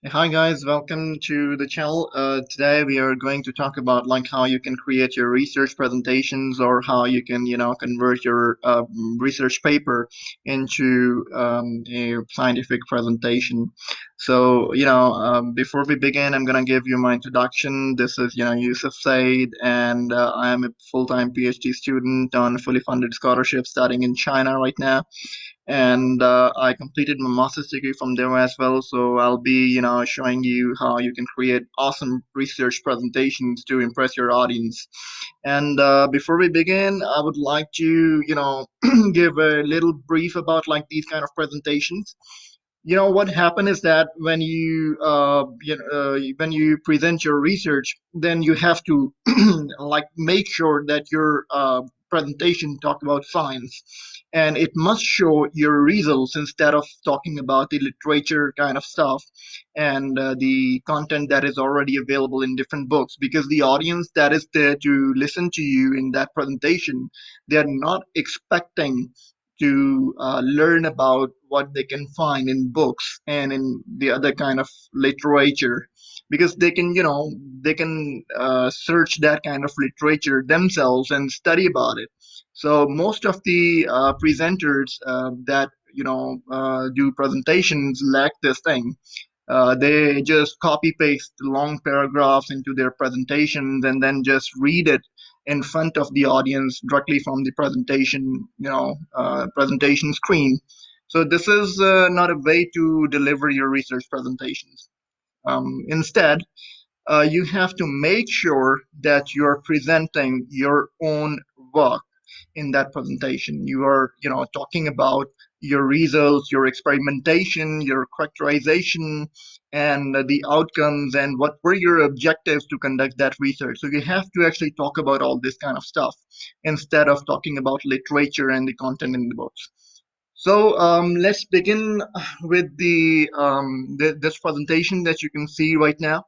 Hi guys, welcome to the channel. Today we are going to talk about like how you can create your research presentations or how you can convert your research paper into a scientific presentation. So before we begin, I'm gonna give you my introduction. This is Yusuf Said, and I am a full-time PhD student on a fully funded scholarship studying in China right now, and I completed my master's degree from there as well. So I'll be, showing you how you can create awesome research presentations to impress your audience. And before we begin, I would like to, give a little brief about like these kind of presentations. What happened is that when you present your research, then you have to like make sure that your presentation talk about science, and it must show your results instead of talking about the literature kind of stuff and the content that is already available in different books, because the audience that is there to listen to you in that presentation, they are not expecting to learn about what they can find in books and in the other kind of literature, because they can search that kind of literature themselves and study about it. So most of the presenters that do presentations lack this thing. They just copy paste long paragraphs into their presentations and then just read it in front of the audience directly from the presentation screen. So this is not a way to deliver your research presentations. Instead, you have to make sure that you're presenting your own work in that presentation. You are, talking about your results, your experimentation, your characterization, and the outcomes, and what were your objectives to conduct that research. So you have to actually talk about all this kind of stuff instead of talking about literature and the content in the books. So let's begin with this presentation that you can see right now.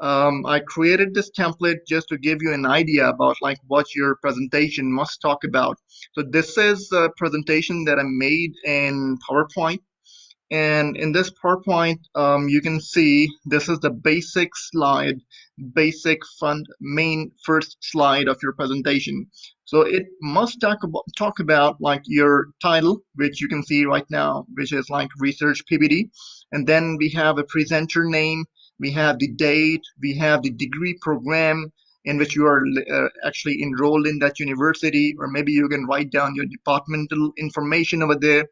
I created this template just to give you an idea about like what your presentation must talk about. So this is a presentation that I made in PowerPoint. And in this PowerPoint, you can see this is the basic slide, basic front main first slide of your presentation. So it must talk about like your title, which you can see right now, which is like research PPD. And then we have a presenter name, we have the date, we have the degree program in which you are actually enrolled in that university, or maybe you can write down your departmental information over there.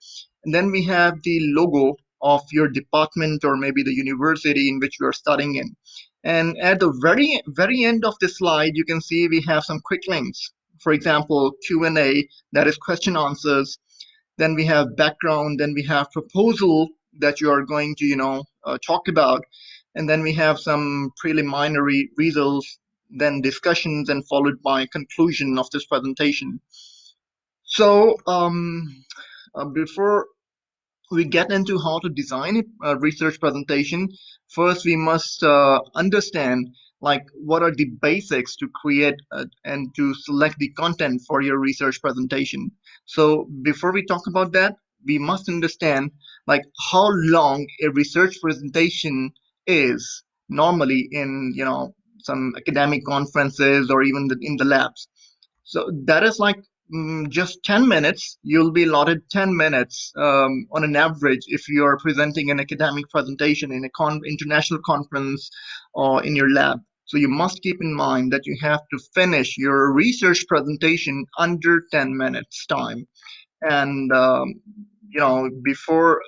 And then we have the logo of your department or maybe the university in which you are studying in. And at the very end of the slide, you can see we have some quick links. For example, Q&A, that is question answers. Then we have background. Then we have proposal that you are going to, talk about. And then we have some preliminary results, then discussions, and followed by conclusion of this presentation. So before we get into how to design a research presentation, first we must understand like what are the basics to create and to select the content for your research presentation. So before we talk about that, we must understand like how long a research presentation is normally in some academic conferences or even in the labs. So that is like just 10 minutes. You'll be allotted 10 minutes on an average if you are presenting an academic presentation in a international conference or in your lab. So you must keep in mind that you have to finish your research presentation under 10 minutes time. And before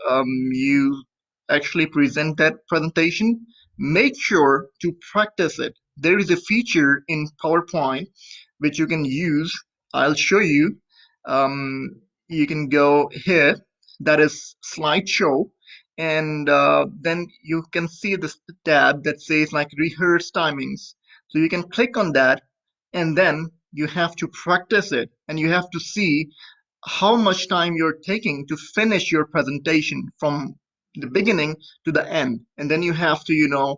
you actually present that presentation, make sure to practice it. There is a feature in PowerPoint which you can use. I'll show you. You can go here, that is slideshow, and then you can see this tab that says like rehearse timings. So you can click on that, and then you have to practice it, and you have to see how much time you're taking to finish your presentation from the beginning to the end. And then you have to you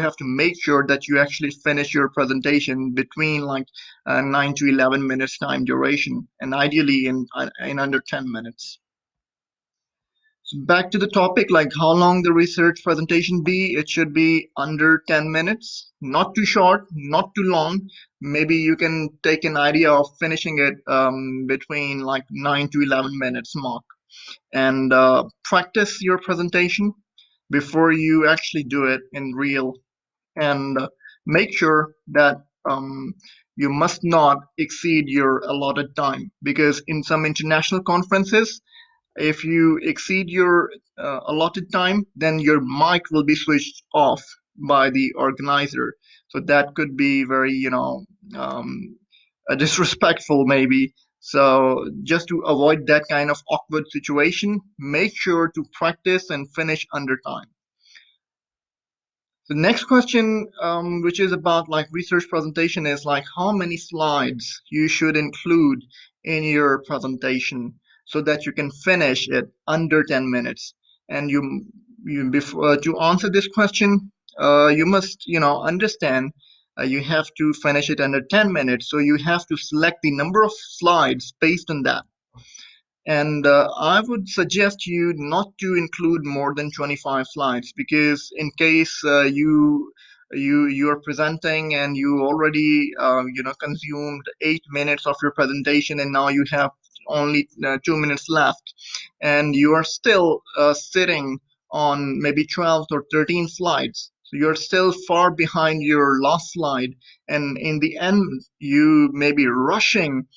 have to make sure that you actually finish your presentation between like 9 to 11 minutes time duration, and ideally in under 10 minutes. Back to the topic, like how long the research presentation be? It should be under 10 minutes, not too short, not too long. Maybe you can take an idea of finishing it between like 9 to 11 minutes mark. And practice your presentation before you actually do it in real. And make sure that you must not exceed your allotted time, because in some international conferences, if you exceed your allotted time, then your mic will be switched off by the organizer. So that could be very, disrespectful maybe. So just to avoid that kind of awkward situation, make sure to practice and finish under time. The next question, which is about like research presentation, is like how many slides you should include in your presentation so that you can finish it under 10 minutes. And you before to answer this question, you must understand you have to finish it under 10 minutes. So you have to select the number of slides based on that. And I would suggest you not to include more than 25 slides, because in case you are presenting and you already consumed 8 minutes of your presentation, and now you have only 2 minutes left, and you are still sitting on maybe 12 or 13 slides. So you're still far behind your last slide, and in the end, you may be rushing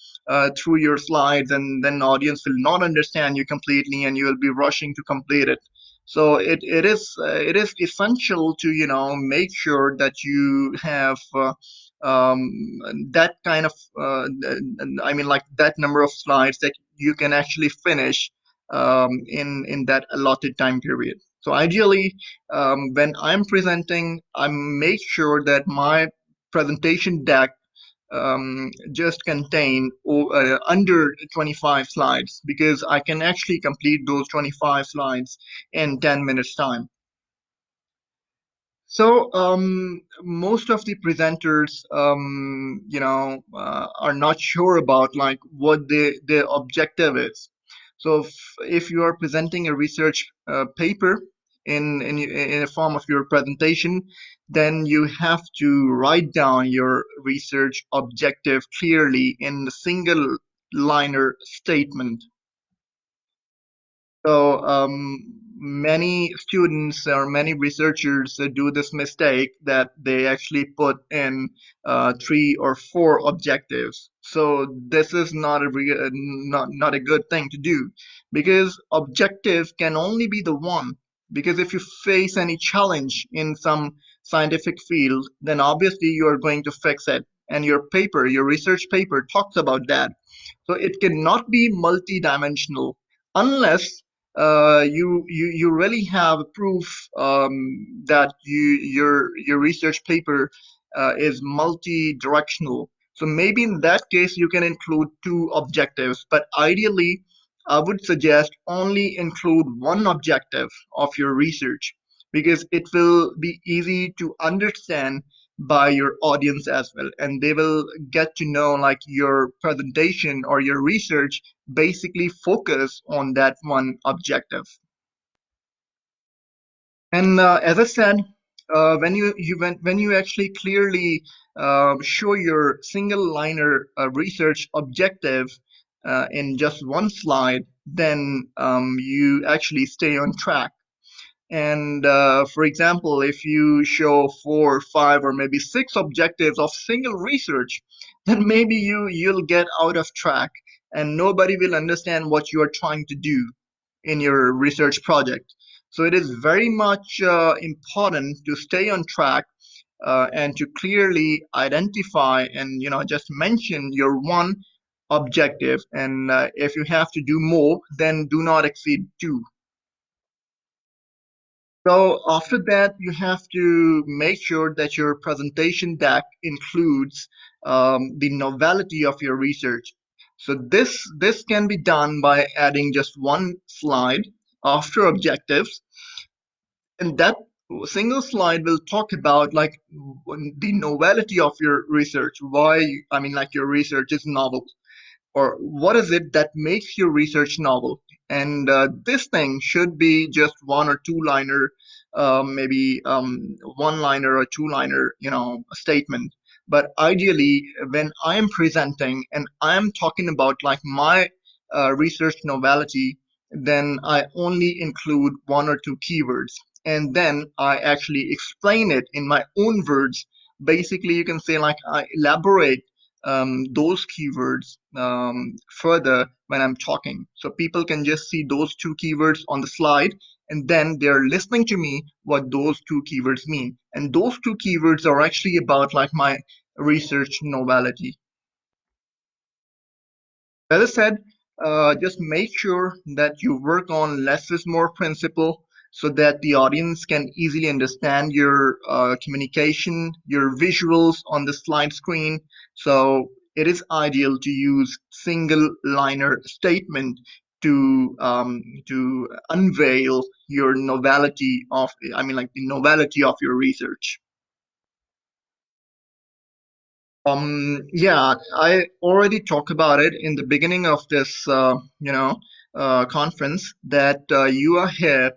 through your slides, and then the audience will not understand you completely, and you will be rushing to complete it. So it is essential to make sure that you have um, that kind of like that number of slides that you can actually finish in that allotted time period. So ideally, when I'm presenting, I make sure that my presentation deck just contain under 25 slides, because I can actually complete those 25 slides in 10 minutes time. So most of the presenters, are not sure about like what their objective is. So if you are presenting a research paper in a form of your presentation, then you have to write down your research objective clearly in a single liner statement. So many students or many researchers do this mistake that they actually put in 3 or 4 objectives. So this is not a good thing to do, because objective can only be the one. Because if you face any challenge in some scientific field, then obviously you are going to fix it, and your research paper talks about that. So it cannot be multidimensional unless you really have proof that your research paper is multi-directional. So maybe in that case you can include 2 objectives, but ideally I would suggest only include one objective of your research, because it will be easy to understand by your audience as well, and they will get to know like your presentation or your research basically focus on that one objective. And as I said, when you actually clearly show your single liner research objective in just one slide, then you actually stay on track. And for example, if you show 4, 5, or maybe 6 objectives of single research, then maybe you'll get out of track, and nobody will understand what you are trying to do in your research project. So it is very much important to stay on track and to clearly identify and just mention your one objective. And if you have to do more, then do not exceed 2. So after that, you have to make sure that your presentation deck includes the novelty of your research. So this can be done by adding just one slide after objectives, and that single slide will talk about like the novelty of your research. Why, like your research is novel, or what is it that makes your research novel, And this thing should be just one or two liner, maybe one liner or two liner, statement. But ideally, when I'm presenting and I'm talking about like my research novelty, then I only include one or two keywords. And then I actually explain it in my own words. Basically, you can say like I elaborate those keywords further when I'm talking. So people can just see those two keywords on the slide, and then they're listening to me what those two keywords mean. And those two keywords are actually about like my research novelty. As I said, just make sure that you work on less is more principle so that the audience can easily understand your communication, your visuals on the slide screen. So it is ideal to use single liner statement to unveil your novelty of, like the novelty of your research. Yeah, I already talked about it in the beginning of this, conference that you are here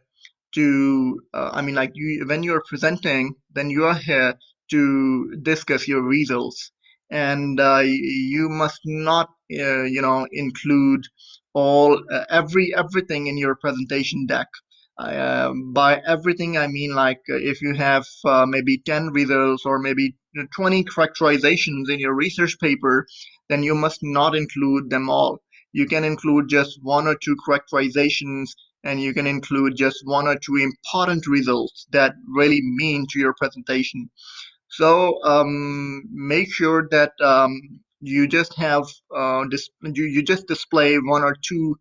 to, like when you're presenting, then you are here to discuss your results. And you must not, include everything in your presentation deck. By everything, I mean like if you have maybe 10 results or maybe 20 characterizations in your research paper, then you must not include them all. You can include just one or two characterizations, and you can include just one or two important results that really mean to your presentation. So make sure that you just have you just display one or two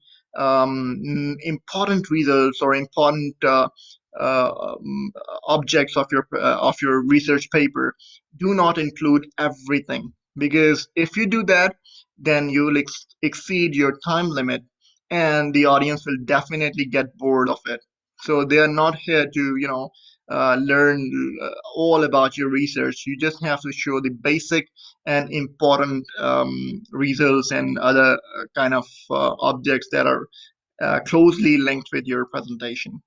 important results or important objects of your research paper. Do not include everything, because if you do that, then you will exceed your time limit, and the audience will definitely get bored of it. So they are not here to learn all about your research. You just have to show the basic and important results and other kind of objects that are closely linked with your presentation.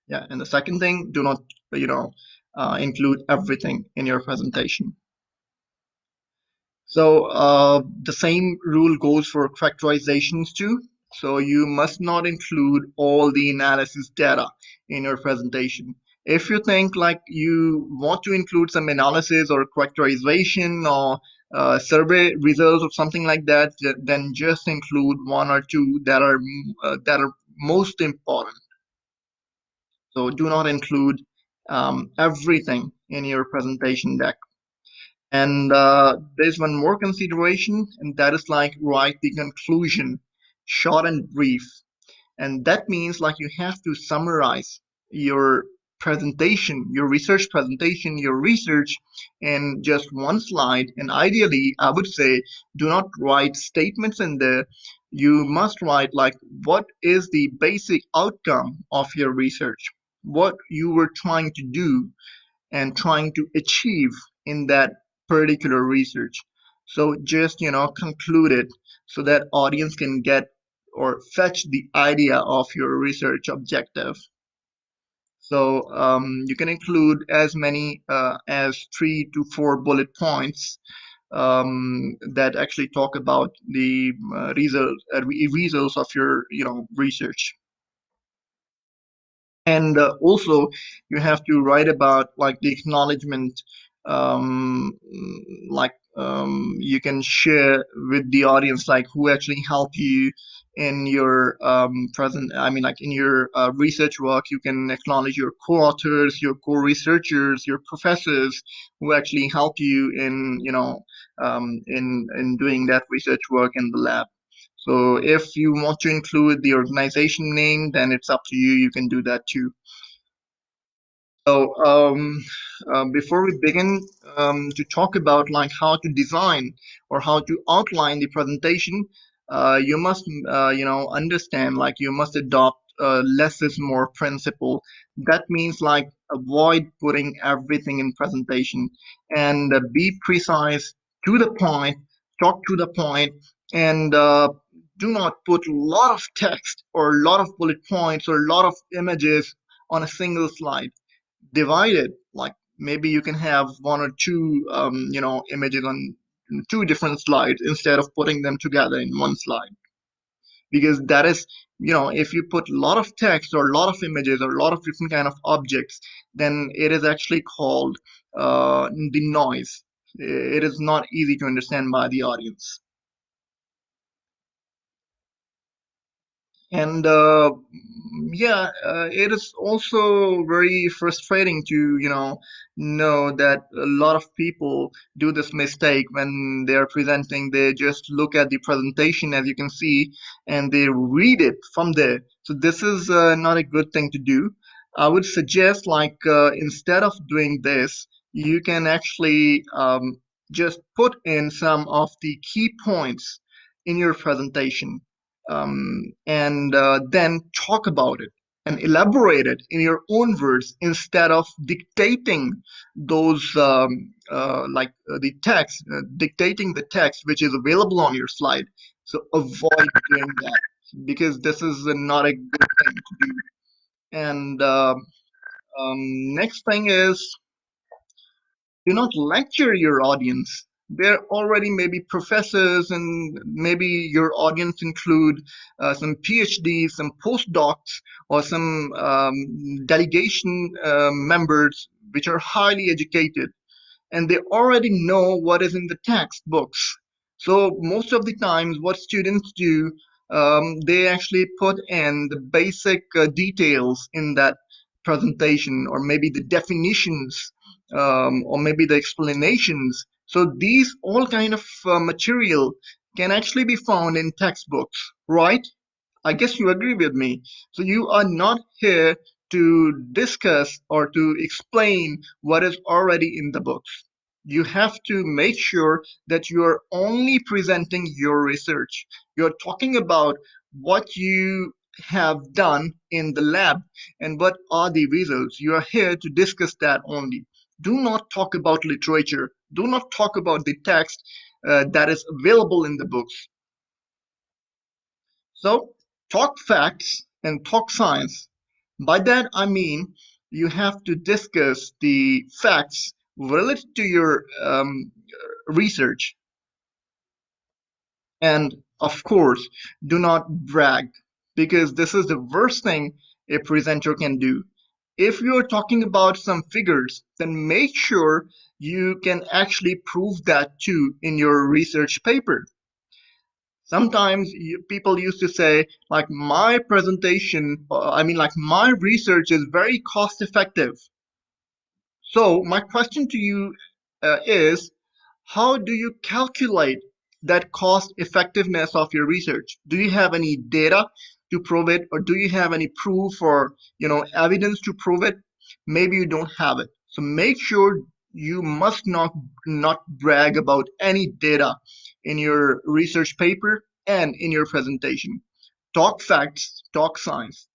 Yeah, and the second thing, do not, include everything in your presentation. So the same rule goes for characterizations too. So you must not include all the analysis data in your presentation. If you think like you want to include some analysis or characterization or survey results or something like that, then just include one or two that are most important. So do not include everything in your presentation deck. And there's one more consideration, and that is like write the conclusion, short and brief. And that means like you have to summarize your presentation, your research presentation, your research in just one slide. And ideally, I would say do not write statements in there. You must write like what is the basic outcome of your research, what you were trying to do and trying to achieve in that particular research. So just conclude it so that audience can get or fetch the idea of your research objective. So you can include as many as 3 to 4 bullet points that actually talk about the results of your research. And also you have to write about like the acknowledgement, um, you can share with the audience like who actually helped you in your present like in your research work. You can acknowledge your co-authors, your co-researchers, your professors who actually help you in in doing that research work in the lab. So if you want to include the organization name, then it's up to you. You can do that too. So before we begin to talk about like how to design or how to outline the presentation, you must understand like you must adopt less is more principle. That means like avoid putting everything in presentation and be precise, to the point, talk to the point, and do not put a lot of text or a lot of bullet points or a lot of images on a single slide. Divide it, like maybe you can have one or two images on two different slides instead of putting them together in one slide, because that is, if you put a lot of text or a lot of images or a lot of different kind of objects, then it is actually called the noise. It is not easy to understand by the audience. And yeah, it is also very frustrating to know that a lot of people do this mistake when they are presenting. They just look at the presentation, as you can see, and they read it from there. So this is not a good thing to do. I would suggest, like, instead of doing this, you can actually just put in some of the key points in your presentation, and then talk about it and elaborate it in your own words instead of dictating those dictating the text which is available on your slide. So avoid doing that, because this is not a good thing to do. And next thing is, do not lecture your audience. They're already maybe professors, and maybe your audience include some PhDs, some postdocs, or some delegation members which are highly educated, and they already know what is in the textbooks. So most of the times, what students do, they actually put in the basic details in that presentation, or maybe the definitions, or maybe the explanations. So these all kind of material can actually be found in textbooks, right? I guess you agree with me. So you are not here to discuss or to explain what is already in the books. You have to make sure that you are only presenting your research. You're talking about what you have done in the lab and what are the results. You are here to discuss that only. Do not talk about literature. Do not talk about the text that is available in the books. So talk facts and talk science. By that I mean you have to discuss the facts related to your research. And of course, do not brag, because this is the worst thing a presenter can do. If you're talking about some figures, then make sure you can actually prove that too in your research paper. Sometimes people used to say, like, my presentation, like, my research is very cost effective. So my question to you is, how do you calculate that cost effectiveness of your research? Do you have any data to prove it, or do you have any proof or evidence to prove it? Maybe you don't have it. So make sure you must not brag about any data in your research paper and in your presentation. Talk facts, talk science.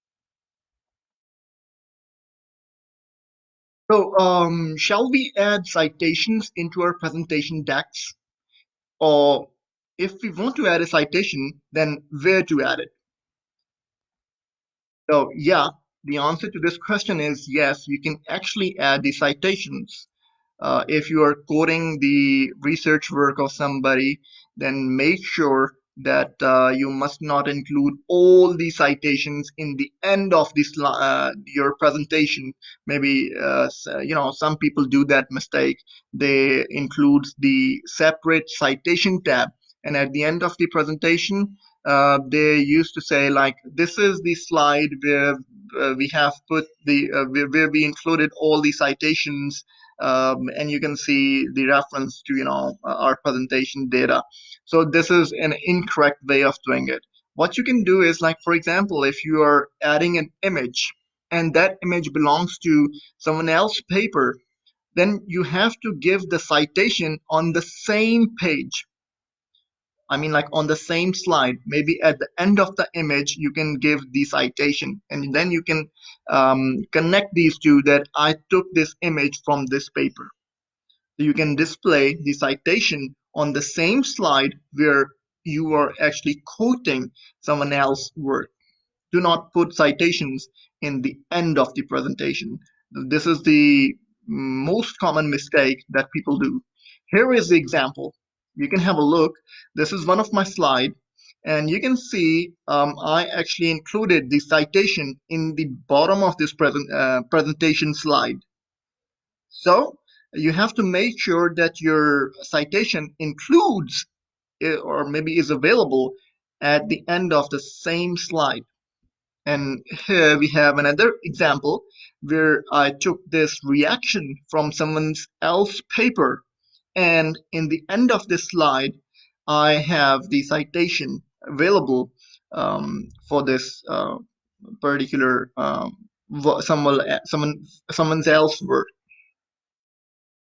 So, shall we add citations into our presentation decks? Or if we want to add a citation, then where to add it? So, yeah, the answer to this question is yes, you can actually add the citations. If you are quoting the research work of somebody, then make sure that you must not include all the citations in the end of your presentation. Maybe some people do that mistake. They include the separate citation tab, and at the end of the presentation, they used to say, like, this is the slide where we have put where we included all the citations, and you can see the reference to our presentation data. So this is an incorrect way of doing it. What you can do is, like, for example, if you are adding an image and that image belongs to someone else's paper, then you have to give the citation on the same page. I mean, like, on the same slide. Maybe at the end of the image, you can give the citation, and then you can connect these two, that I took this image from this paper. So you can display the citation on the same slide where you are actually quoting someone else's work. Do not put citations in the end of the presentation. This is the most common mistake that people do. Here is the example. You can have a look. This is one of my slides, and you can see I actually included the citation in the bottom of this presentation slide. So you have to make sure that your citation includes or maybe is available at the end of the same slide. And here we have another example where I took this reaction from someone else's paper, and in the end of this slide I have the citation available for this particular someone else's work.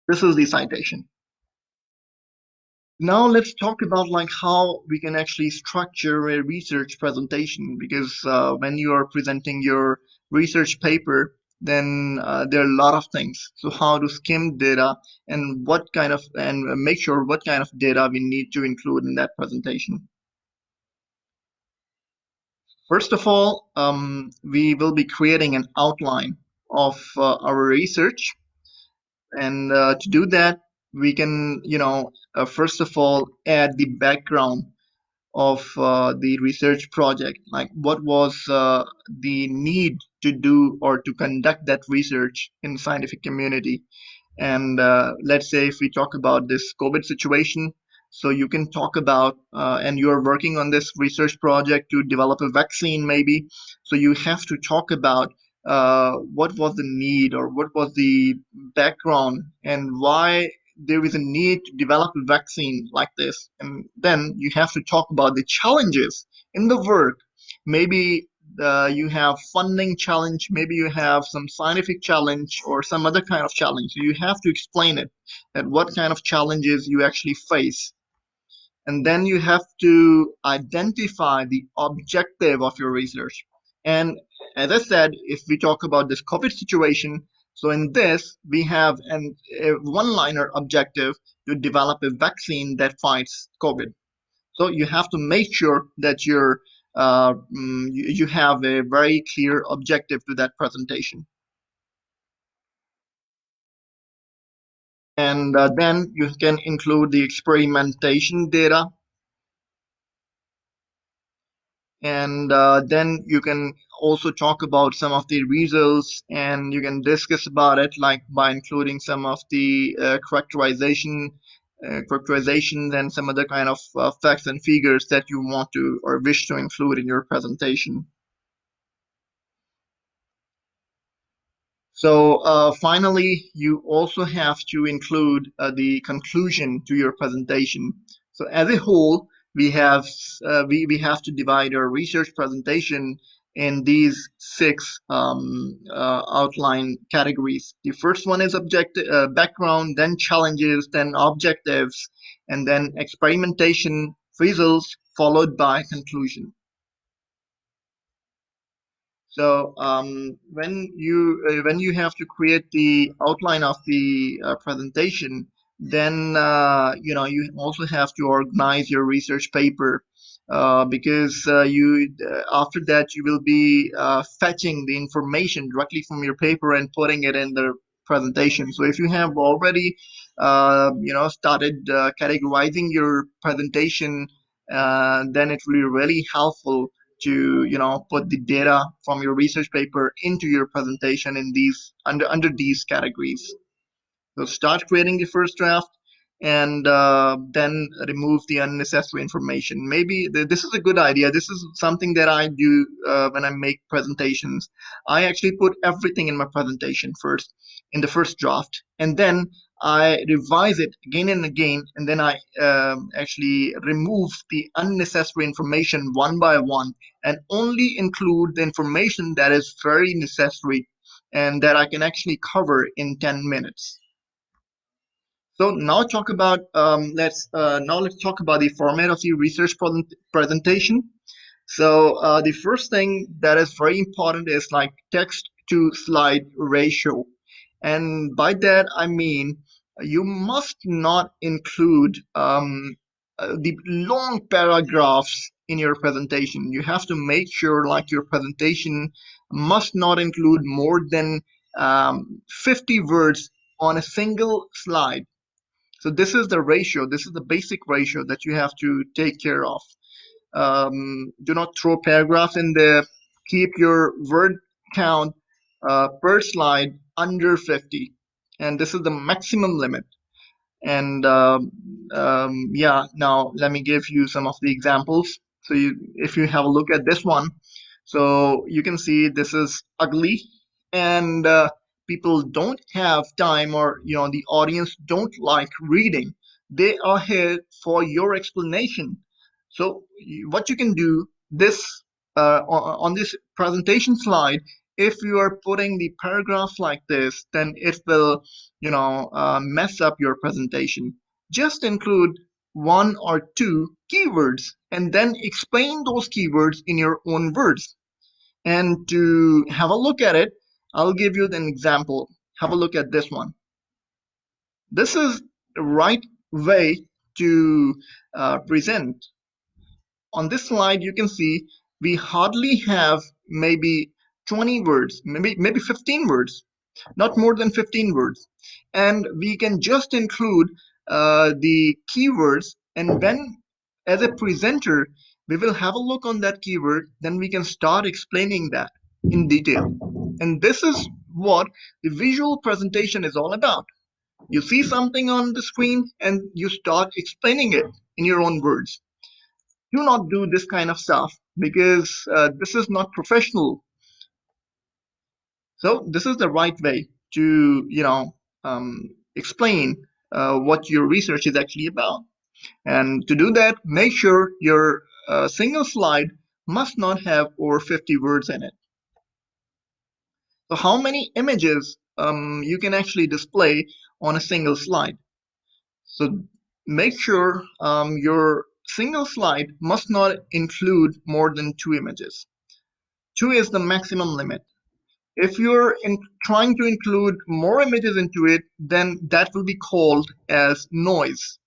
This is the citation. Now let's talk about like how we can actually structure a research presentation, because when you are presenting your research paper, then there are a lot of things. So how to skim data and what kind of, and make sure what kind of data we need to include in that presentation. First of all, we will be creating an outline of our research. And to do that, we can, first of all, add the background of the research project, like what was the need to do or to conduct that research in scientific community. And let's say if we talk about this COVID situation, so you can talk about, and you're working on this research project to develop a vaccine, maybe. So you have to talk about what was the need or what was the background and why there is a need to develop a vaccine like this. And then you have to talk about the challenges in the work. Maybe you have funding challenge, maybe you have some scientific challenge or some other kind of challenge. So you have to explain it, that what kind of challenges you actually face. And then you have to identify the objective of your research. And as I said, if we talk about this COVID situation, so in this, we have a one-liner objective to develop a vaccine that fights COVID. So you have to make sure that you have a very clear objective to that presentation. And then you can include the experimentation data. And then you can also talk about some of the results, and you can discuss about it, like by including some of the characterizations and some other kind of facts and figures that you want to or wish to include in your presentation. So finally, you also have to include the conclusion to your presentation. So as a whole, we have to divide our research presentation in these six outline categories. The first one is background, then challenges, then objectives, and then experimentation, results, followed by conclusion. So when you have to create the outline of the presentation, then you also have to organize your research paper, because you after that you will be fetching the information directly from your paper and putting it in the presentation. So if you have already started categorizing your presentation, then it will be really helpful to put the data from your research paper into your presentation in these under these categories. So start creating the first draft, and then remove the unnecessary information. Maybe this is a good idea. This is something that I do when I make presentations. I actually put everything in my presentation first in the first draft, and then I revise it again and again, and then I actually remove the unnecessary information one by one and only include the information that is very necessary and that I can actually cover in 10 minutes. So now talk about let's talk about the format of the research presentation. So the first thing that is very important is like text to slide ratio, and by that I mean you must not include the long paragraphs in your presentation. You have to make sure like your presentation must not include more than 50 words on a single slide. So this is the ratio. This is the basic ratio that you have to take care of. Do not throw paragraphs in there. Keep your word count per slide under 50. And this is the maximum limit. And yeah, now let me give you some of the examples. So if you have a look at this one, so you can see this is ugly, and people don't have time, or the audience don't like reading. They are here for your explanation. So what you can do this on this presentation slide, if you are putting the paragraphs like this, then it will mess up your presentation. Just include one or two keywords and then explain those keywords in your own words. And to have a look at it, I'll give you an example. Have a look at this one. This is the right way to present. On this slide, you can see we hardly have maybe 20 words, maybe 15 words, not more than 15 words. And we can just include the keywords, and when, as a presenter, we will have a look on that keyword, then we can start explaining that in detail. And this is what the visual presentation is all about. You see something on the screen and you start explaining it in your own words. Do not do this kind of stuff, because this is not professional. So this is the right way to explain what your research is actually about. And to do that, make sure your single slide must not have over 50 words in it. So how many images you can actually display on a single slide? So make sure your single slide must not include more than 2 images. 2 is the maximum limit. If you're trying to include more images into it, then that will be called as noise,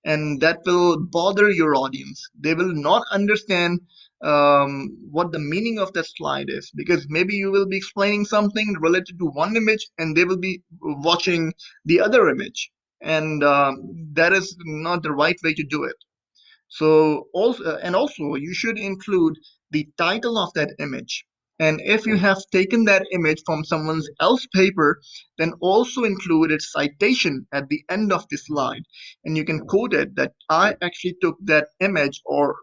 and that will bother your audience. They will not understand what the meaning of that slide is, because maybe you will be explaining something related to one image and they will be watching the other image, and that is not the right way to do it. So also you should include the title of that image. And if you have taken that image from someone else's paper, then also include its citation at the end of the slide. And you can quote it that I actually took that image, or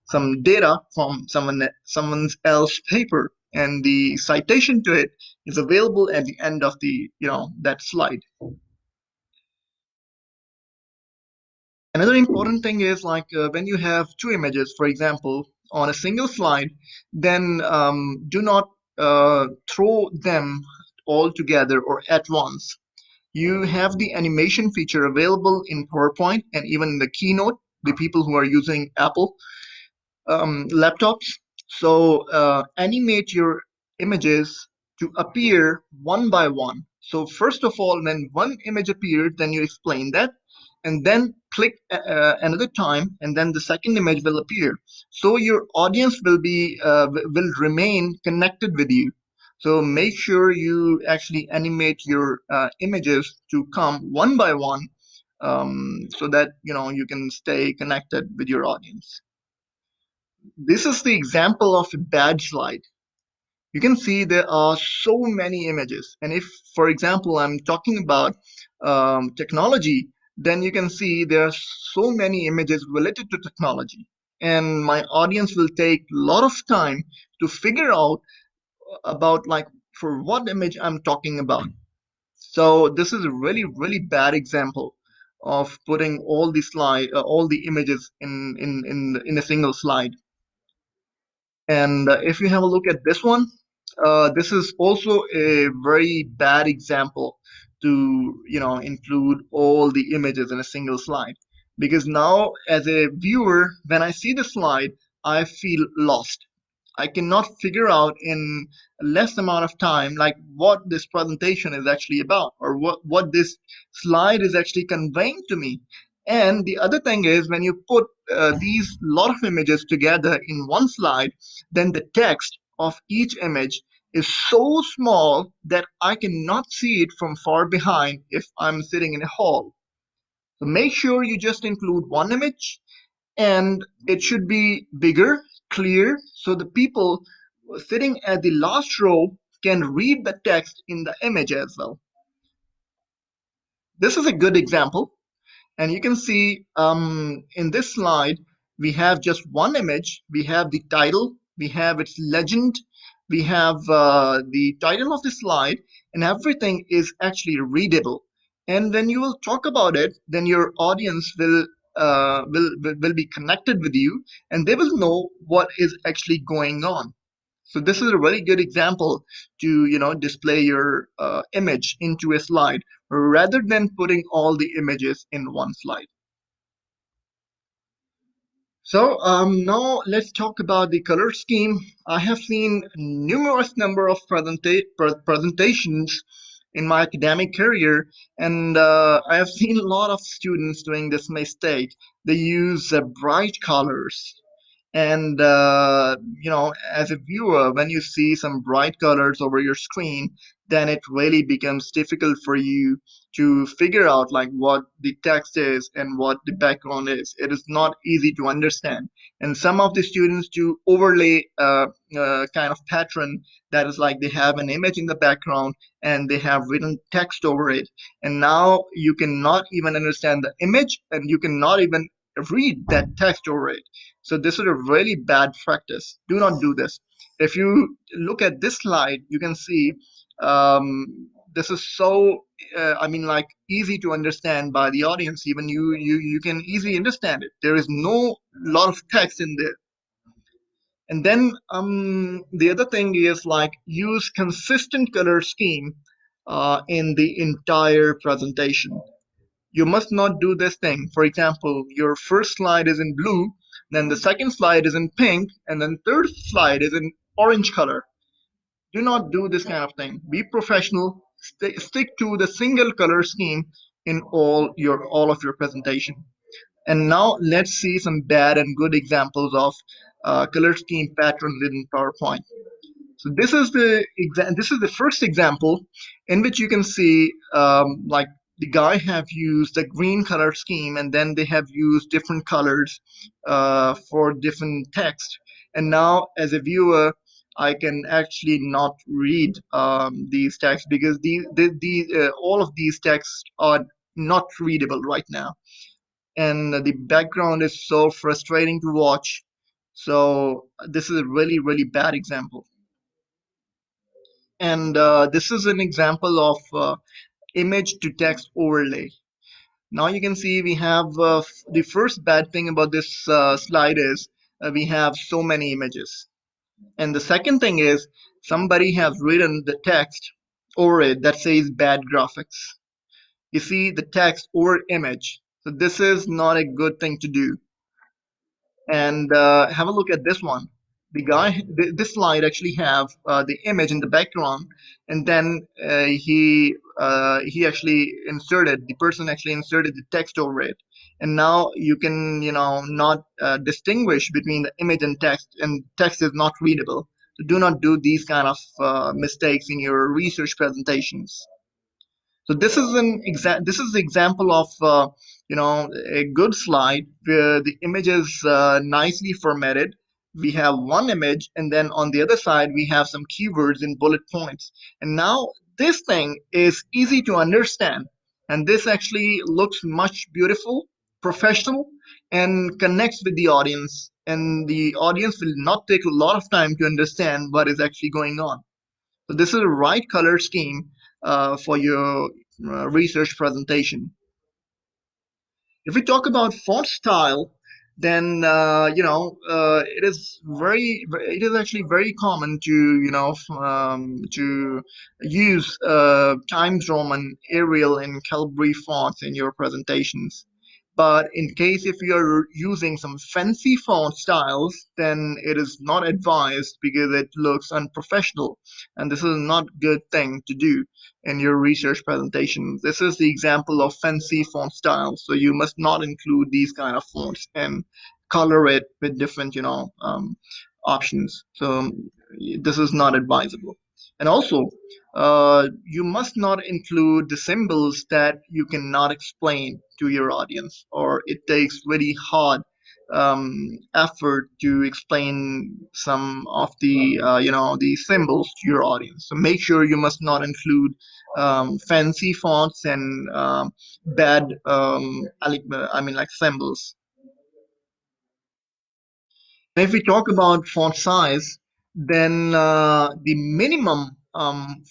some data from someone else's paper, and the citation to it is available at the end of the that slide. Another important thing is like when you have 2 images, for example, on a single slide, then do not throw them all together or at once. You have the animation feature available in PowerPoint and even in the Keynote, the people who are using Apple laptops. So animate your images to appear one by one. So first of all, when one image appears, then you explain that, and then click another time, and then the second image will appear. So your audience will remain connected with you. So make sure you actually animate your images to come one by one, so that you can stay connected with your audience. This is the example of a bad slide. You can see there are so many images. And if, for example, I'm talking about technology, then you can see there are so many images related to technology. And my audience will take a lot of time to figure out about like for what image I'm talking about. So this is a really, really bad example of putting all the images in a single slide. And if you have a look at this one, this is also a very bad example to include all the images in a single slide. Because now, as a viewer, when I see the slide, I feel lost. I cannot figure out in less amount of time like what this presentation is actually about, or what this slide is actually conveying to me. And the other thing is, when you put these lot of images together in one slide, then the text of each image is so small that I cannot see it from far behind if I'm sitting in a hall. So make sure you just include one image, and it should be bigger, clear, so the people sitting at the last row can read the text in the image as well. This is a good example. And you can see in this slide, we have just one image. We have the title, we have its legend, we have the title of the slide, and everything is actually readable. And when you will talk about it, then your audience will be connected with you, and they will know what is actually going on. So this is a really good example to display your image into a slide rather than putting all the images in one slide. So now let's talk about the color scheme. I have seen numerous number of presentations in my academic career, and I have seen a lot of students doing this mistake. They use bright colors, and as a viewer, when you see some bright colors over your screen, then it really becomes difficult for you to figure out like what the text is and what the background is. It is not easy to understand. And some of the students do overlay kind of pattern, that is like they have an image in the background and they have written text over it. And now you cannot even understand the image, and you cannot even read that text over it. So this is a really bad practice. Do not do this. If you look at this slide, you can see this is so like easy to understand by the audience. Even you can easily understand it. There is no lot of text in there. And then the other thing is like use consistent color scheme in the entire presentation. You must not do this thing. For example, your first slide is in blue, then the second slide is in pink, and then third slide is in orange color. Do not do this kind of thing. Be professional. Stick to the single color scheme in all of your presentation. And now let's see some bad and good examples of color scheme patterns in PowerPoint. So this is the first example in which you can see like the guy have used the green color scheme, and then they have used different colors for different text. And now as a viewer, I can actually not read these texts because all of these texts are not readable right now, and the background is so frustrating to watch. So this is a really, really bad example. And this is an example of image to text overlay. Now you can see we have the first bad thing about this slide is we have so many images. And the second thing is somebody has written the text over it that says bad graphics. You see the text over image. So this is not a good thing to do. And have a look at this one. The guy, this slide actually have the image in the background, and then he actually inserted, the person actually inserted the text over it. And now you can not distinguish between the image and text is not readable. So do not do these kind of mistakes in your research presentations. So this is the example of a good slide where the image is nicely formatted. We have one image, and then on the other side we have some keywords in bullet points. And now this thing is easy to understand, and this actually looks much beautiful, professional, and connects with the audience. And the audience will not take a lot of time to understand what is actually going on. So this is the right color scheme for your research presentation. If we talk about font style, then it is actually very common to to use Times Roman, Arial, and Calibri fonts in your presentations. But in case if you're using some fancy font styles, then it is not advised because it looks unprofessional. And this is not a good thing to do in your research presentation. This is the example of fancy font styles. So you must not include these kind of fonts and color it with different, options. So this is not advisable. And also, you must not include the symbols that you cannot explain to your audience, or it takes very hard effort to explain some of the the symbols to your audience. So make sure you must not include fancy fonts and bad like symbols. If we talk about font size, then the minimum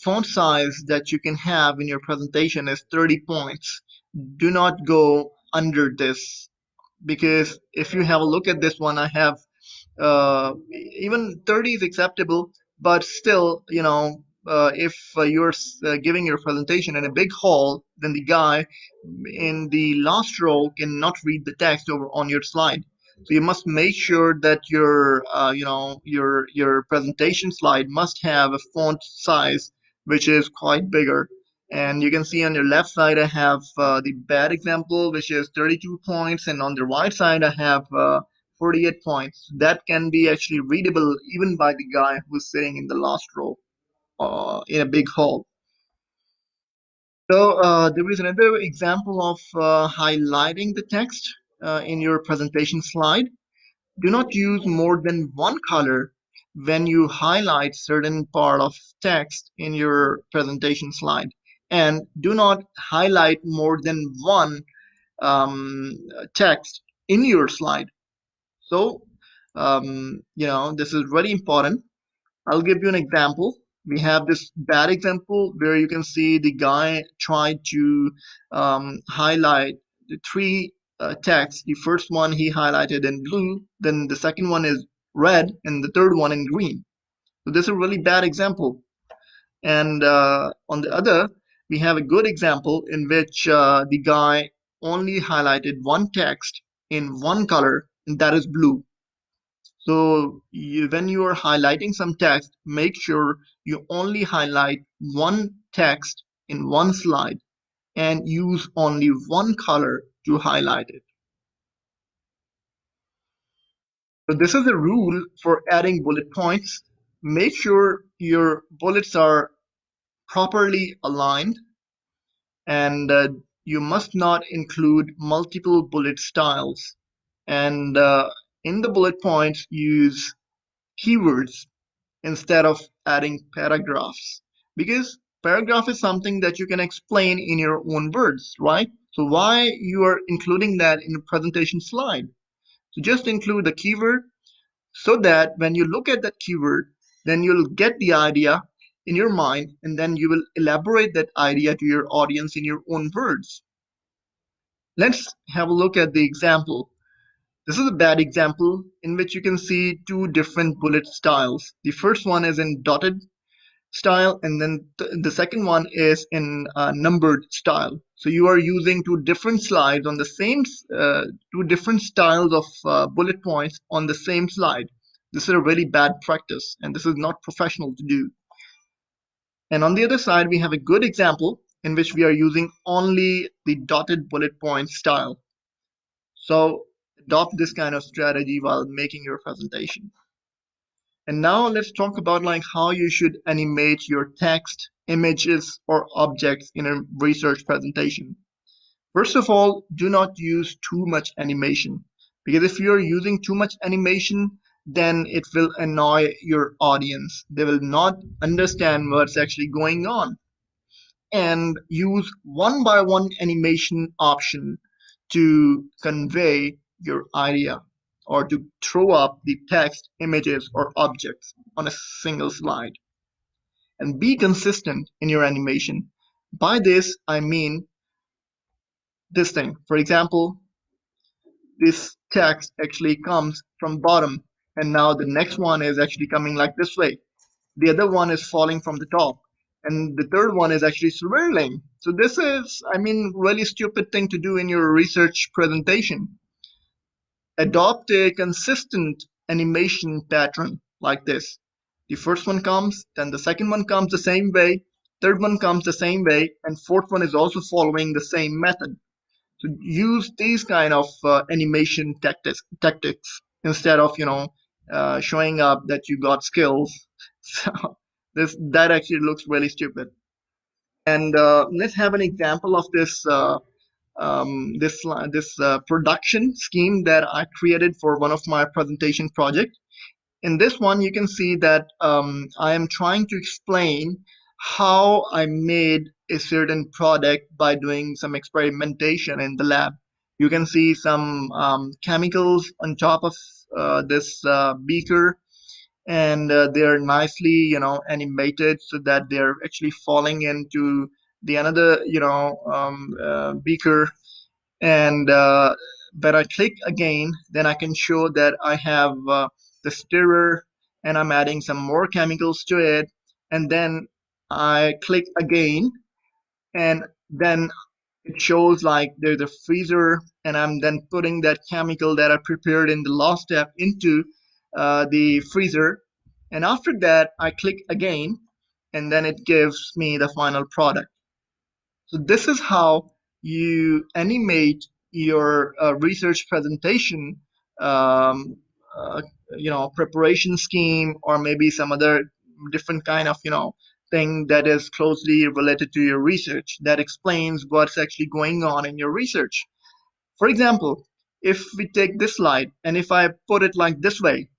font size that you can have in your presentation is 30 points. Do not go under this, because if you have a look at this one, I have even 30 is acceptable, but still, if you're giving your presentation in a big hall, then the guy in the last row cannot read the text over on your slide. So you must make sure that your presentation slide must have a font size which is quite bigger. And you can see on your left side I have the bad example, which is 32 points, and on the right side I have 48 points. That can be actually readable even by the guy who's sitting in the last row in a big hall. So there is another example of highlighting the text in your presentation slide. Do not use more than one color when you highlight certain part of text in your presentation slide. And do not highlight more than one text in your slide. So, this is very important. I'll give you an example. We have this bad example where you can see the guy tried to highlight the three texts. The first one he highlighted in blue, then the second one is red, and the third one in green. So this is a really bad example. And on the other, we have a good example in which the guy only highlighted one text in one color, and that is blue. So when you are highlighting some text, make sure you only highlight one text in one slide and use only one color to highlight it. So this is a rule for adding bullet points. Make sure your bullets are properly aligned, and you must not include multiple bullet styles. And in the bullet points, use keywords instead of adding paragraphs, because paragraph is something that you can explain in your own words, right? So why you are including that in a presentation slide? So just include the keyword so that when you look at that keyword, then you'll get the idea in your mind, and then you will elaborate that idea to your audience in your own words. Let's have a look at the example. This is a bad example in which you can see two different bullet styles. The first one is in dotted style, and then the second one is in numbered style. So you are using two different slides on the same two different styles of bullet points on the same slide. This is a really bad practice, and this is not professional to do. And on the other side, we have a good example in which we are using only the dotted bullet point style. So adopt this kind of strategy while making your presentation. And now let's talk about like how you should animate your text, images, or objects in a research presentation. First of all, do not use too much animation, because if you're using too much animation, then it will annoy your audience. They will not understand what's actually going on. And use one by one animation option to convey your idea, or to throw up the text, images, or objects on a single slide. And be consistent in your animation. By this, I mean this thing. For example, this text actually comes from bottom, and now the next one is actually coming like this way. The other one is falling from the top, And the third one is actually swirling. So this is, I mean, really stupid thing to do in your research presentation. Adopt a consistent animation pattern like this. The first one comes, then the second one comes the same way, third one comes the same way, and fourth one is also following the same method. So use these kind of animation tactics instead of showing up that you got skills. So that actually looks really stupid. And let's have an example of this production scheme that I created for one of my presentation projects. In this one, you can see that I am trying to explain how I made a certain product by doing some experimentation in the lab. You can see some chemicals on top of this beaker, and they're nicely, animated so that they're actually falling into the another, beaker. And when I click again, then I can show that I have the stirrer, and I'm adding some more chemicals to it. And then I click again, and then it shows like there's a freezer, and I'm then putting that chemical that I prepared in the last step into the freezer. And after that, I click again, and then it gives me the final product. So this is how you animate your research presentation, um, uh, preparation scheme, or maybe some other different kind of, thing that is closely related to your research that explains what's actually going on in your research. For example, if we take this slide and if I put it like this way,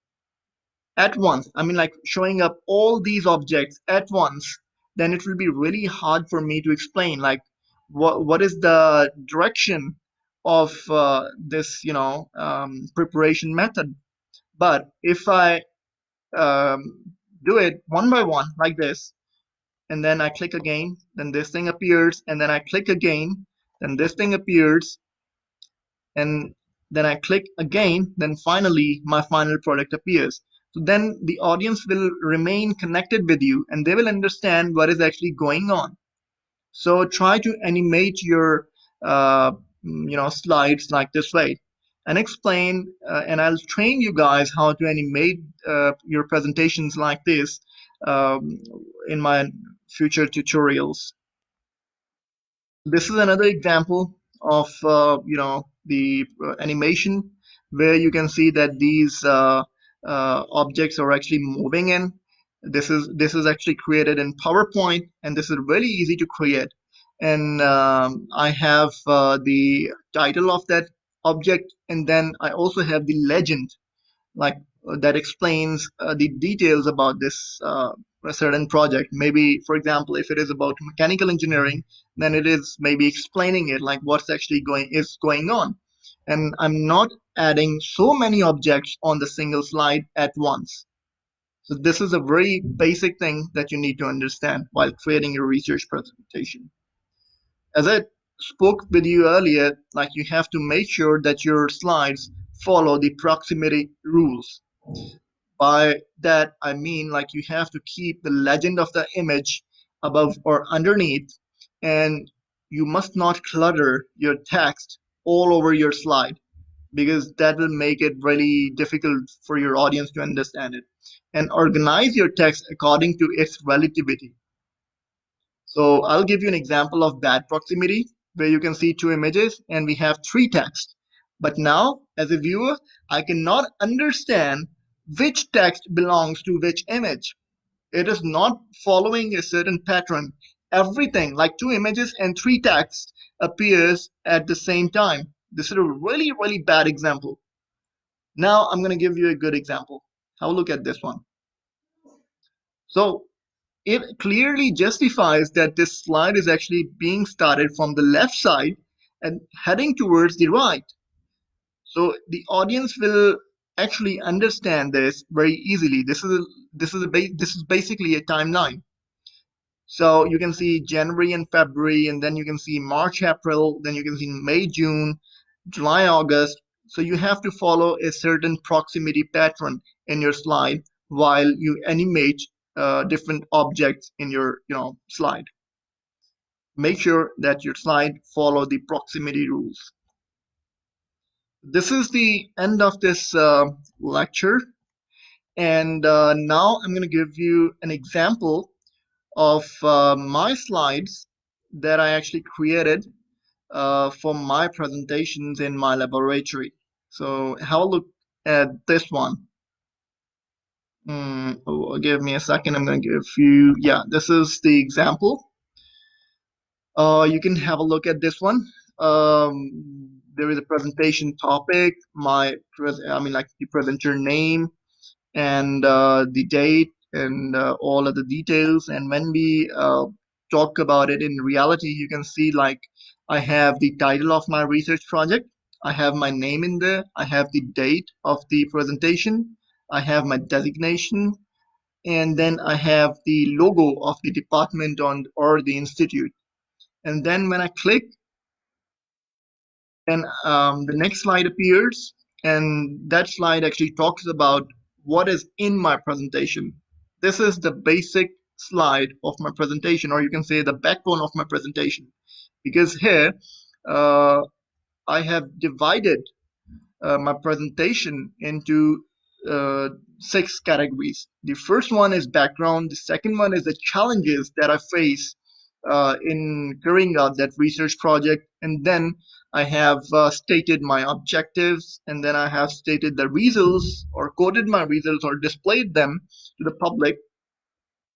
at once, I mean like showing up all these objects at once, then it will be really hard for me to explain like what is the direction of this preparation method. But if I um, do it one by one like this, and then I click again, then this thing appears, and then I click again, then this thing appears, and then I click again, then finally my final product appears. So then the audience will remain connected with you, and they will understand what is actually going on. So try to animate your slides like this way, and explain, and I'll train you guys how to animate your presentations like this um, in my future tutorials. This is another example of the animation where you can see that these objects are actually moving in. This is actually created in PowerPoint, and this is really easy to create. And I have the title of that object, and then I also have the legend, like that explains the details about this a certain project. Maybe, for example, if it is about mechanical engineering, then it is maybe explaining it like what's actually going on. And I'm not adding so many objects on the single slide at once. So this is a very basic thing that you need to understand while creating your research presentation. As I spoke with you earlier, like you have to make sure that your slides follow the proximity rules. By that, I mean like you have to keep the legend of the image above or underneath, and you must not clutter your text all over your slide because that will make it really difficult for your audience to understand it. And organize your text according to its relativity. So I'll give you an example of bad proximity where you can see two images and we have three texts. But now, as a viewer, I cannot understand which text belongs to which image. It is not following a certain pattern. Everything, like two images and three texts, appears at the same time. This is a really, really bad example. Now I'm going to give you a good example. Have a look at this one. So it clearly justifies that this slide is actually being started from the left side and heading towards the right. So the audience will actually understand this very easily. This is basically a timeline. So you can see January and February, and then you can see March, April, then you can see May, June, July, August. So you have to follow a certain proximity pattern in your slide while you animate different objects in your slide. Make sure that your slide follow the proximity rules. This is the end of this lecture, and now I'm going to give you an example of my slides that I actually created for my presentations in my laboratory. So have a look at this one. Give me a second. I'm going to give you, yeah, this is the example. You can have a look at this one. There is a presentation topic, like the presenter name and the date and all of the details. And when we talk about it in reality, you can see like I have the title of my research project. I have my name in there. I have the date of the presentation. I have my designation. And then I have the logo of the department or the institute. And then when I click, then the next slide appears, and that slide actually talks about what is in my presentation. This is the basic slide of my presentation, or you can say the backbone of my presentation, because here I have divided my presentation into uh, 6 categories. The first one is background. The second one is the challenges that I face in carrying out that research project. And then I have stated my objectives, and then I have stated the results or quoted my results or displayed them to the public.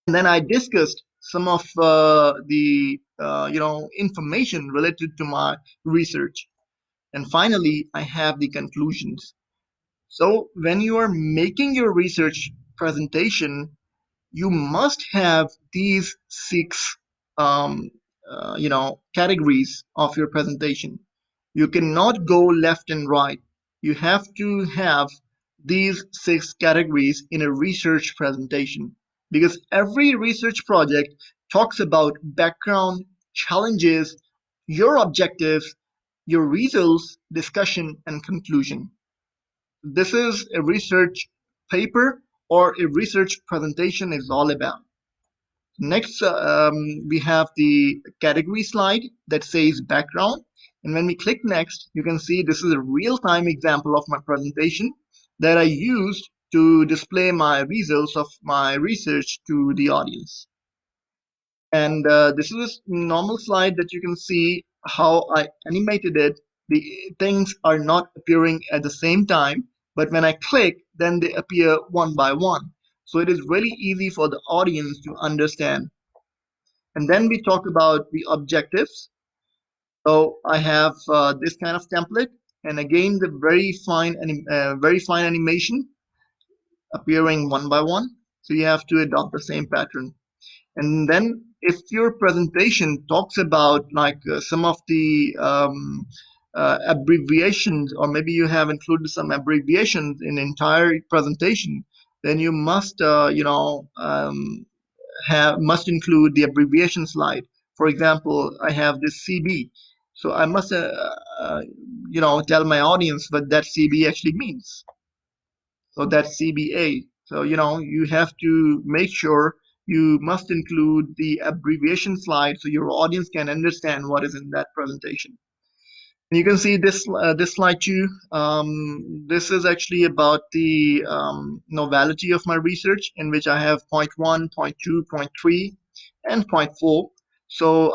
And then I discussed some of the information related to my research. And finally, I have the conclusions. So when you are making your research presentation, you must have these 6 categories of your presentation. You cannot go left and right. You have to have these 6 categories in a research presentation, because every research project talks about background, challenges, your objectives, your results, discussion, and conclusion. This is a research paper or a research presentation is all about. Next, we have the category slide that says background. And when we click next, you can see this is a real-time example of my presentation that I used to display my results of my research to the audience. And this is a normal slide that you can see how I animated it. The things are not appearing at the same time, but when I click, then they appear one by one. So it is really easy for the audience to understand. And then we talk about the objectives. So I have this kind of template, and again the very fine animation appearing one by one. So you have to adopt the same pattern. And then if your presentation talks about like some of the abbreviations, or maybe you have included some abbreviations in entire presentation, then you must must include the abbreviation slide. For example, I have this CB, so I must tell my audience what that CB actually means. So that's CBA. So you have to make sure you must include the abbreviation slide so your audience can understand what is in that presentation. And you can see this slide too. This is actually about the novelty of my research, in which I have point 1, point 2, point 3, and point 4. So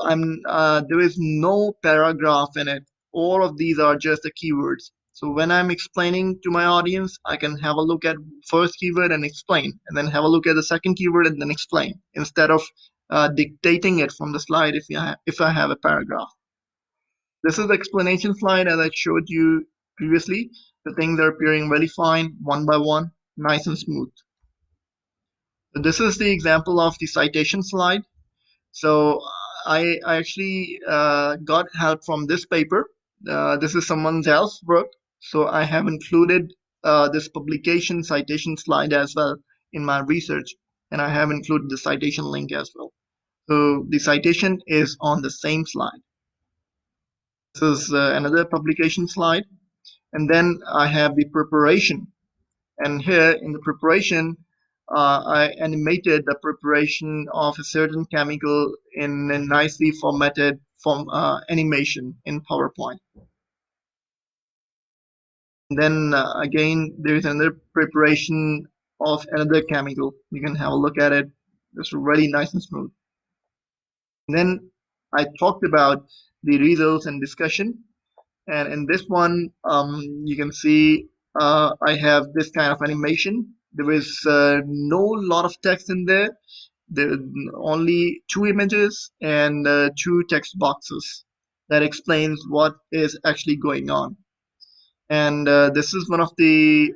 there is no paragraph in it. All of these are just the keywords. So when I'm explaining to my audience, I can have a look at first keyword and explain, and then have a look at the second keyword and then explain, instead of dictating it from the slide if I have a paragraph. This is the explanation slide as I showed you previously. The things are appearing really fine, one by one, nice and smooth. So this is the example of the citation slide. So I actually got help from this paper. This is someone else's work. So I have included this publication citation slide as well in my research, and I have included the citation link as well. So the citation is on the same slide. This is another publication slide. And then I have the preparation. And here in the preparation, I animated the preparation of a certain chemical in a nicely formatted animation in PowerPoint. Then again, there is another preparation of another chemical. You can have a look at it. It's really nice and smooth. And then I talked about the results and discussion. And in this one, you can see I have this kind of animation. There is no lot of text in there. There are only two images and two text boxes that explains what is actually going on. And this is one of the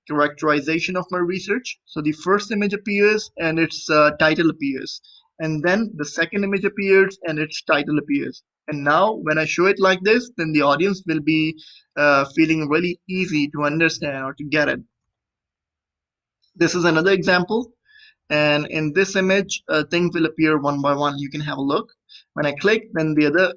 characterization of my research. So the first image appears and its title appears, and then the second image appears and its title appears. And now when I show it like this, then the audience will be feeling really easy to understand or to get it. This is another example. And in this image, things will appear one by one. You can have a look. When I click, then the other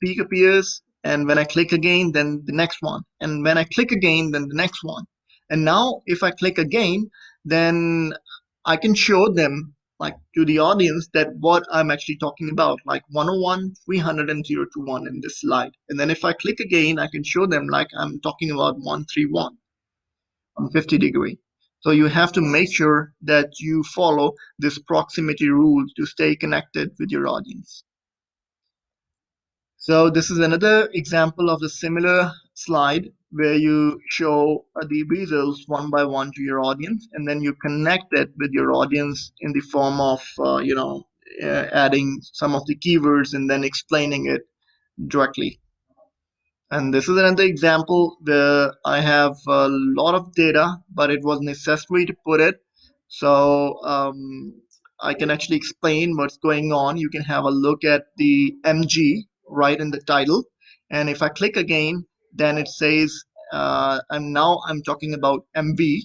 peak appears. And when I click again, then the next one. And when I click again, then the next one. And now if I click again, then I can show them like to the audience that what I'm actually talking about, like 101, 300, and 021 in this slide. And then if I click again, I can show them like I'm talking about 131 on 50 degree. So you have to make sure that you follow this proximity rule to stay connected with your audience. So this is another example of the similar slide where you show the results one by one to your audience, and then you connect it with your audience in the form of, adding some of the keywords and then explaining it directly. And this is another example where I have a lot of data, but it was necessary to put it. So I can actually explain what's going on. You can have a look at the MG right in the title. And if I click again, then it says, I'm talking about MV.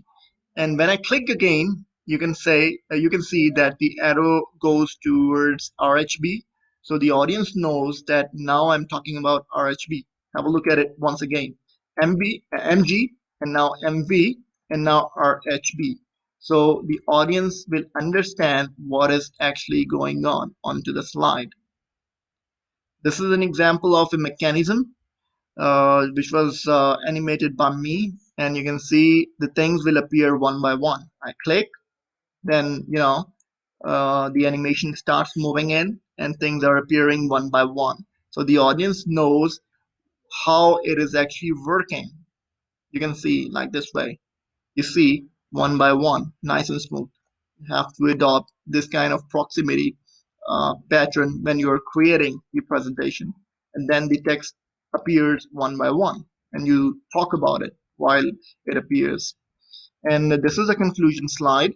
And when I click again, you can see that the arrow goes towards RHB. So the audience knows that now I'm talking about RHB. Have a look at it once again. MG, and now MV, and now RHB. So the audience will understand what is actually going on onto the slide. This is an example of a mechanism which was animated by me, and you can see the things will appear one by one. I click, then the animation starts moving in and things are appearing one by one. So the audience knows how it is actually working. You can see like this way. You see one by one, nice and smooth. You have to adopt this kind of proximity pattern when you are creating the presentation. And then the text appears one by one and you talk about it while it appears. And this is a conclusion slide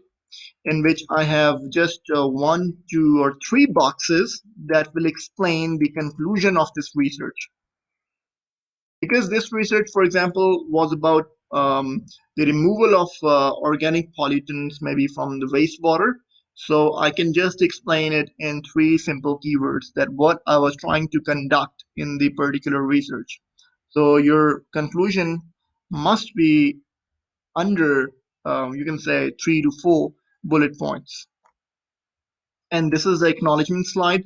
in which I have just one, two, or three boxes that will explain the conclusion of this research. Because this research, for example, was about the removal of organic pollutants, maybe from the wastewater. So I can just explain it in three simple keywords that what I was trying to conduct in the particular research. So your conclusion must be under, you can say, 3 to 4 bullet points. And this is the acknowledgement slide.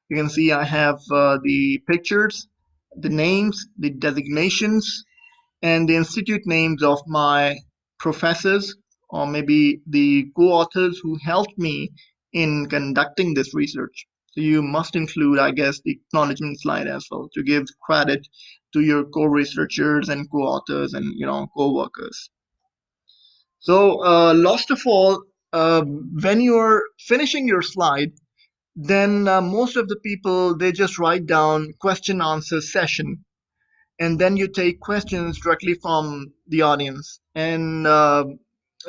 You can see I have the pictures, the names, the designations, and the institute names of my professors or maybe the co-authors who helped me in conducting this research. So you must include, I guess, the acknowledgement slide as well to give credit to your co-researchers and co-authors and co-workers. So last of all, when you're finishing your slide, then most of the people they just write down question answer session, and then you take questions directly from the audience. And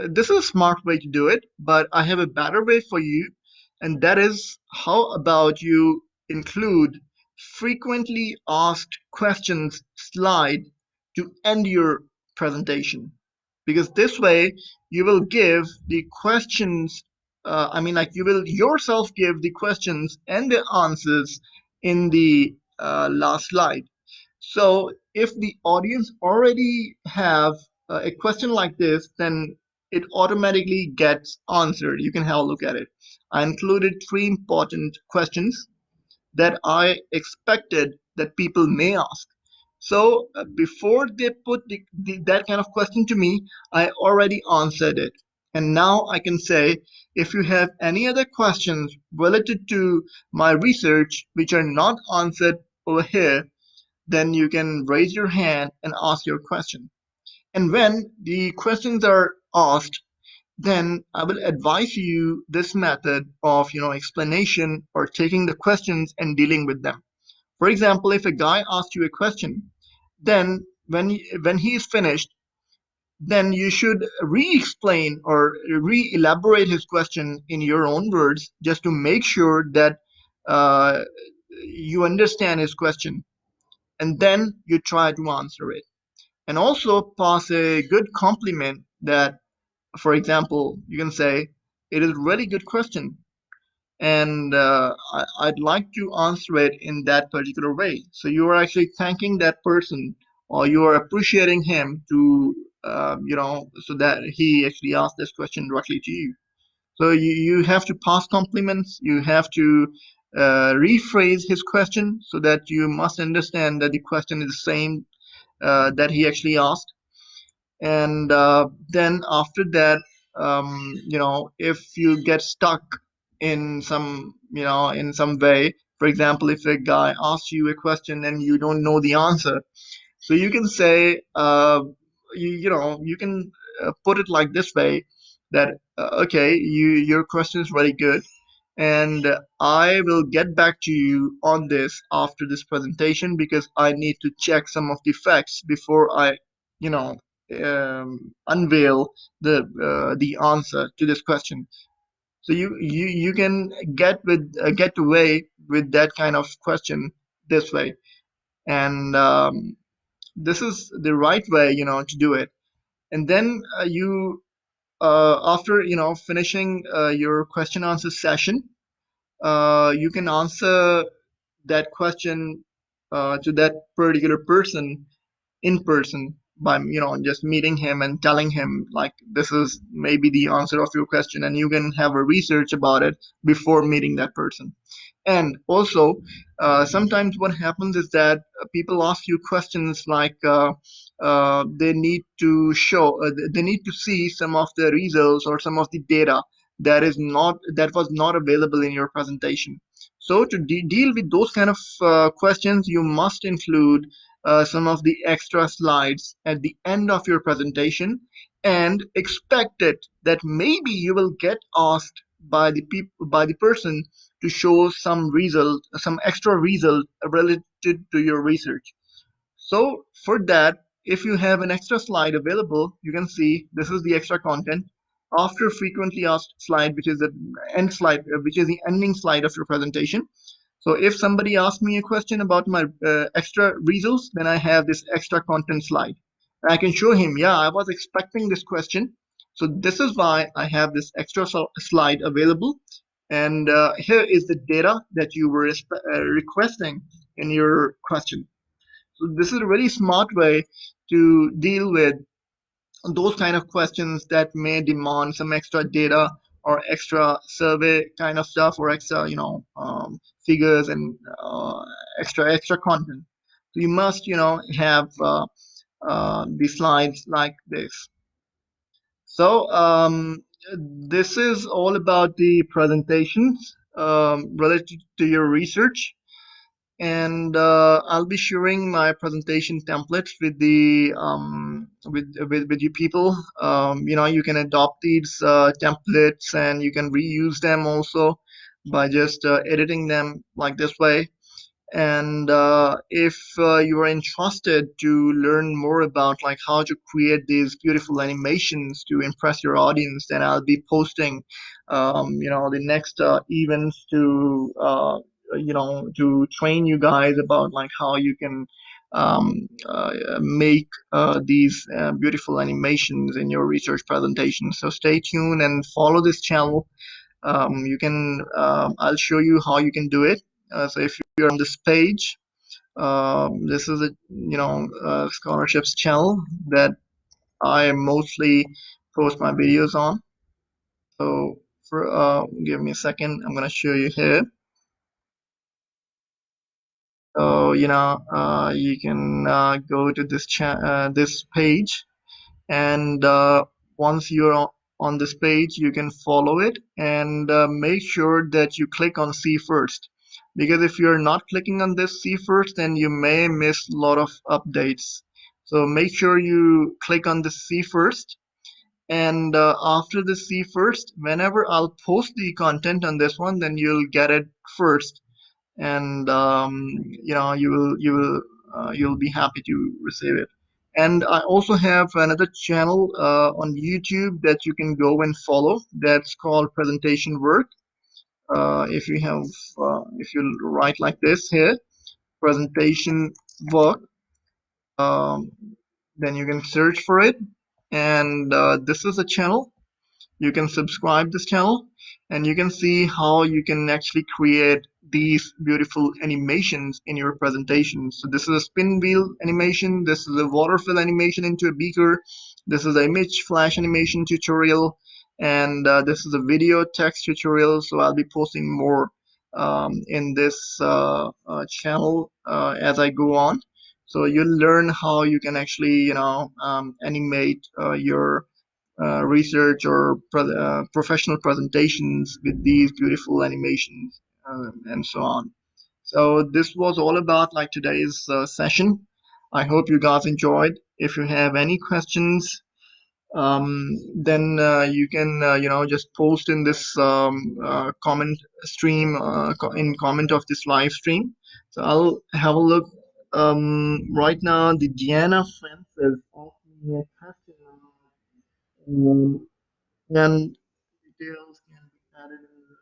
this is a smart way to do it, but I have a better way for you, and that is how about you include frequently asked questions slide to end your presentation, because this way you will give the questions, like you will yourself give the questions and the answers in the last slide. So if the audience already have a question like this, then it automatically gets answered. You can have a look at it. I included 3 important questions that I expected that people may ask. So before they put that kind of question to me, I already answered it. And now I can say, if you have any other questions related to my research which are not answered over here, then you can raise your hand and ask your question. And when the questions are asked, then I will advise you this method of explanation or taking the questions and dealing with them. For example, if a guy asks you a question, then when he is finished, then you should re-explain or re-elaborate his question in your own words, just to make sure that uh, you understand his question, and then you try to answer it. And also pass a good compliment that, for example, you can say, it is a really good question, and I'd like to answer it in that particular way. So you are actually thanking that person, or you are appreciating him to, so that he actually asked this question directly to you. So you have to pass compliments, you have to rephrase his question so that you must understand that the question is the same that he actually asked. And then after that, if you get stuck in some way, for example, if a guy asks you a question and you don't know the answer, so you can say, you can put it like this way, that okay, your question is very good, and I will get back to you on this after this presentation, because I need to check some of the facts before I, you know, unveil the answer to this question. So you can get away with that kind of question this way, and this is the right way, to do it. And then you after finishing your question answer session, you can answer that question to that particular person in person by just meeting him and telling him, like, this is maybe the answer of your question, and you can have a research about it before meeting that person. And also, sometimes what happens is that people ask you questions like they need to they need to see some of the results or some of the data that was not available in your presentation. So to deal with those kind of questions, you must include some of the extra slides at the end of your presentation, and expect it that maybe you will get asked by the person to show some extra result related to your research. So for that, if you have an extra slide available, you can see this is the extra content after frequently asked slide, which is the end slide, which is the ending slide of your presentation. So if somebody asks me a question about my extra results, then I have this extra content slide. I can show him, yeah, I was expecting this question. So this is why I have this extra slide available. And here is the data that you were requesting in your question. So this is a very smart way to deal with those kind of questions that may demand some extra data or extra survey kind of stuff, or extra figures and extra content. So you must have the slides like this. So this is all about the presentations related to your research. And I'll be sharing my presentation templates with the with you people. You can adopt these templates, and you can reuse them also by just editing them like this way. And if you are interested to learn more about like how to create these beautiful animations to impress your audience, then I'll be posting the next events to train you guys about like how you can make these beautiful animations in your research presentations. So stay tuned and follow this channel. You can I'll show you how you can do it. So if you're on this page, this is a scholarships channel that I mostly post my videos on. So give me a second. I'm gonna show you here. So you can go to this page, and once you're on this page, you can follow it, and make sure that you click on see first, because if you're not clicking on this see first, then you may miss a lot of updates. So make sure you click on the see first, and after the see first, whenever I'll post the content on this one, then you'll get it first, and you'll be happy to receive it. And I also have another channel on YouTube that you can go and follow. That's called Presentation Work. If you write like this here, Presentation Work, um, then you can search for it. And this is a channel. You can subscribe this channel, and you can see how you can actually create these beautiful animations in your presentation. So this is a spin wheel animation, this is a water fill animation into a beaker, this is an image flash animation tutorial, and this is a video text tutorial. So I'll be posting more in this channel as I go on. So you'll learn how you can actually animate your research or professional presentations with these beautiful animations, and so on. So this was all about like today's session. I hope you guys enjoyed. If you have any questions, then you can just post in this comment stream, in comment of this live stream. So I'll have a look. Right now, the Diana Francis asked me a question. And details can be added in the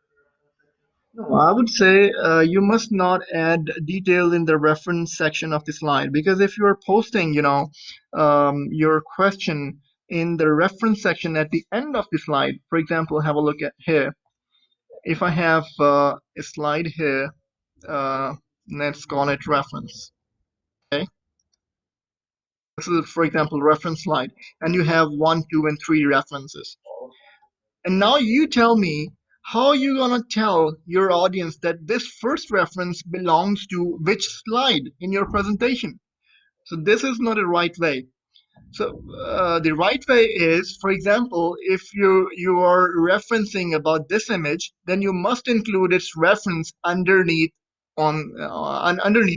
No, I would say you must not add detail in the reference section of the slide, because if you are posting, your question in the reference section at the end of the slide, for example, have a look at here. If I have a slide here, let's call it reference. Okay, this is, for example, reference slide, and you have 1, 2, and 3 references. And now you tell me, how you gonna tell your audience that this first reference belongs to which slide in your presentation? So this is not a right way. So the right way is, for example, if you are referencing about this image, then you must include its reference underneath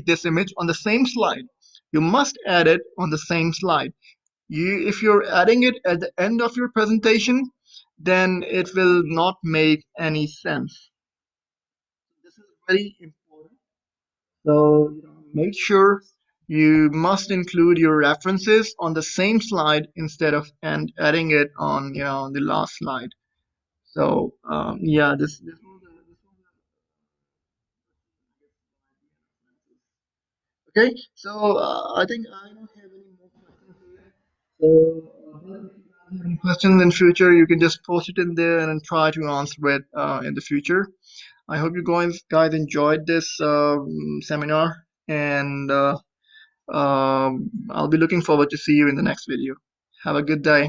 this image on the same slide. You must add it on the same slide. If you're adding it at the end of your presentation, then it will not make any sense. This is very important. So make sure you must include your references on the same slide instead of adding it on the last slide. So yeah, this was okay. So I think I don't have any more questions here. So if you have any questions in future, you can just post it in there and try to answer it in the future. I hope you guys enjoyed this seminar, and I'll be looking forward to see you in the next video. Have a good day.